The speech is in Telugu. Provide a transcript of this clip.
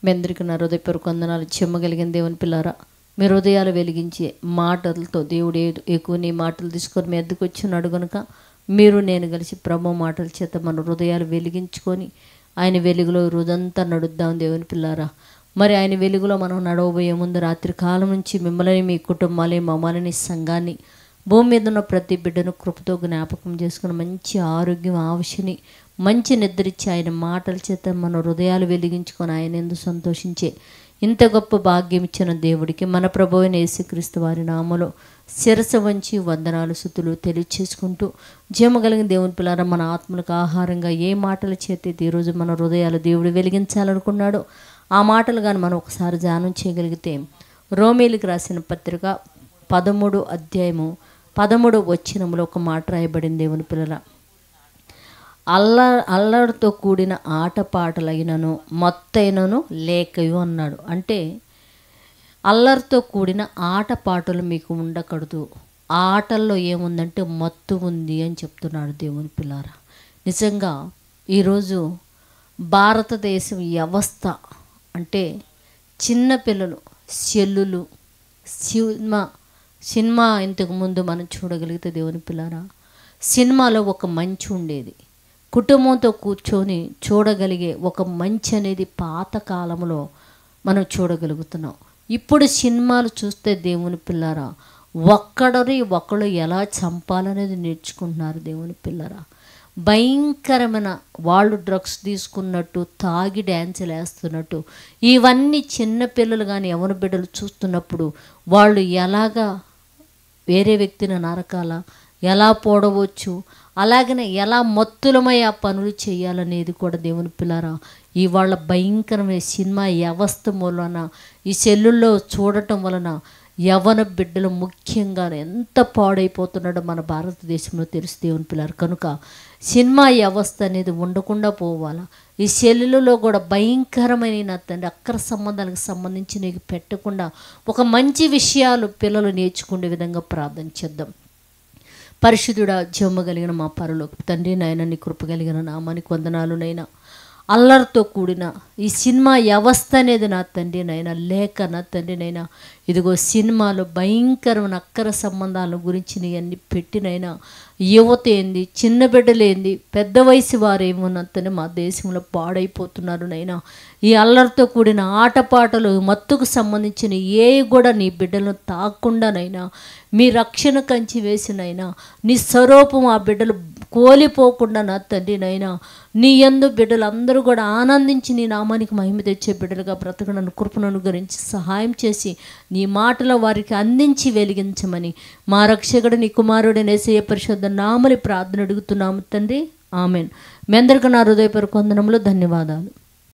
మీ అందరికీ నా హృదయపూర్వక వందనాలు. చెమ్మగలిగిన దేవుని పిల్లారా, మీ హృదయాలు వెలిగించే మాటలతో దేవుడు ఎక్కువ నీ మాటలు తీసుకొని మీ ఎద్దుకు వచ్చినాడు కనుక మీరు నేను కలిసి ప్రభు మాటల చేత మన హృదయాలు వెలిగించుకొని ఆయన వెలుగులో రోజంతా నడుద్దాం దేవుని పిల్లారా. మరి ఆయన వెలుగులో మనం నడవబోయే ముందు రాత్రి కాలం నుంచి మిమ్మల్ని, మీ కుటుంబాలని, మమ్మల్ని, సంఘాన్ని, భూమి మీద ఉన్న ప్రతి బిడ్డను కృపతో జ్ఞాపకం చేసుకుని మంచి ఆరోగ్యం, ఆవిషని, మంచి నిద్రించి ఆయన మాటల చేత మన హృదయాలు వెలిగించుకొని ఆయన ఎందుకు సంతోషించే ఇంత గొప్ప భాగ్యం ఇచ్చిన దేవుడికి మన ప్రభువైన యేసుక్రీస్తు వారి నామములో శిరస వంచి వందనాలు స్తుతులు తెలియచేసుకుంటూ, జీవగలిగిన దేవుని పిల్లారా, మన ఆత్మలకు ఆహారంగా ఏ మాటల చేత ఈరోజు మన హృదయాలు దేవుడు వెలిగించాలనుకున్నాడో ఆ మాటలు కానీ మనం ఒకసారి ధ్యానం చేయగలిగితే, రోమీలకు రాసిన పత్రిక 13వ అధ్యాయము 13వ వచనంలో ఒక మాట రాయబడింది. దేవుని పిల్లల, అల్లరితో కూడిన ఆటపాటలైనను మత్తైనను లేకయు అన్నాడు. అంటే అల్లరితో కూడిన ఆటపాటలు మీకు ఉండకూడదు, ఆ ఆటల్లో ఏముందంటే మత్తు ఉంది అని చెప్తున్నాడు దేవుని పిల్లారా. నిజంగా ఈరోజు భారతదేశం వ్యవస్థ అంటే చిన్నపిల్లలు సెల్లులు, సినిమా ఇంతకుముందు మనం చూడగలిగితే దేవుని పిల్లారా, సినిమాలో ఒక మంచి ఉండేది, కుటుంబంతో కూర్చొని చూడగలిగే ఒక మంచి అనేది పాత కాలంలో మనం చూడగలుగుతున్నాం. ఇప్పుడు సినిమాలు చూస్తే దేవుని పిల్లారా, ఒకళ్ళు ఎలా చంపాలనేది నేర్చుకుంటున్నారు దేవుని పిల్లారా. భయంకరమైన వాళ్ళు డ్రగ్స్ తీసుకున్నట్టు, తాగి డ్యాన్సులు వేస్తున్నట్టు, ఇవన్నీ చిన్నపిల్లలు కానీ యవ్వన బిడ్డలు చూస్తున్నప్పుడు వాళ్ళు ఎలాగా వేరే వ్యక్తిని నరకాల, ఎలా పోడవచ్చు, అలాగనే ఎలా మత్తులమై ఆ పనులు చేయాలనేది కూడా దేవుని పిల్లారా ఇవాళ భయంకరమైన సినిమా వ్యవస్థ వలన, ఈ సెల్లుల్లో చూడటం వలన యవ్వన బిడ్డలు ముఖ్యంగా ఎంత పాడైపోతున్నాడో మన భారతదేశంలో తెలుసు దేవుని పిల్లారు. కనుక సినిమా వ్యవస్థ అనేది ఉండకుండా పోవాలా. ఈ సెల్లులలో కూడా భయంకరమైన తండ్రి అక్ర సంబంధాలకు సంబంధించి పెట్టకుండా ఒక మంచి విషయాలు పిల్లలు నేర్చుకునే విధంగా ప్రార్థన చేద్దాం. పరిశుద్ధుడా, జీవమగలిగిన మా పరలోకపు తండ్రి, నాయన నీ కృప కలిగిన నామానికి వందనాలు నైనా. అల్లరితో కూడిన ఈ సినిమా వ్యవస్థ అనేది నా తండ్రి నైనా లేక నా తండ్రి నైనా ఇదిగో సినిమాలో భయంకరమైన అక్కర సంబంధాల గురించి నీ అన్ని పెట్టినైనా యువత ఏంది, చిన్న బిడ్డలేంది, పెద్ద వయసు వారేమోనంతనే మా దేశంలో పాడైపోతున్నారు నైనా. ఈ అల్లరితో కూడిన ఆటపాటలు, మత్తుకు సంబంధించిన ఏ కూడా నీ బిడ్డలను తాకుండానైనా మీ రక్షణ కంచి వేసినైనా నీ స్వరూపం ఆ బిడ్డలు కోలిపోకుండా నా తండ్రి నైనా నీ యందు బిడ్డలందరూ కూడా ఆనందించి నీ నామానికి మహిమ తెచ్చే బిడ్డలుగా బ్రతకడను కృపను గురించి సహాయం చేసి నీ మాటలో వారికి అందించి వెలిగించమని మా రక్షకుడు నీ కుమారుడైన యేసయ్య పరిశుద్ధ నామములో ప్రార్థన అడుగుతున్నాము తండ్రి, ఆమెన్. మీ అందరికీ నా హృదయపూర్వక వందనములు, ధన్యవాదాలు.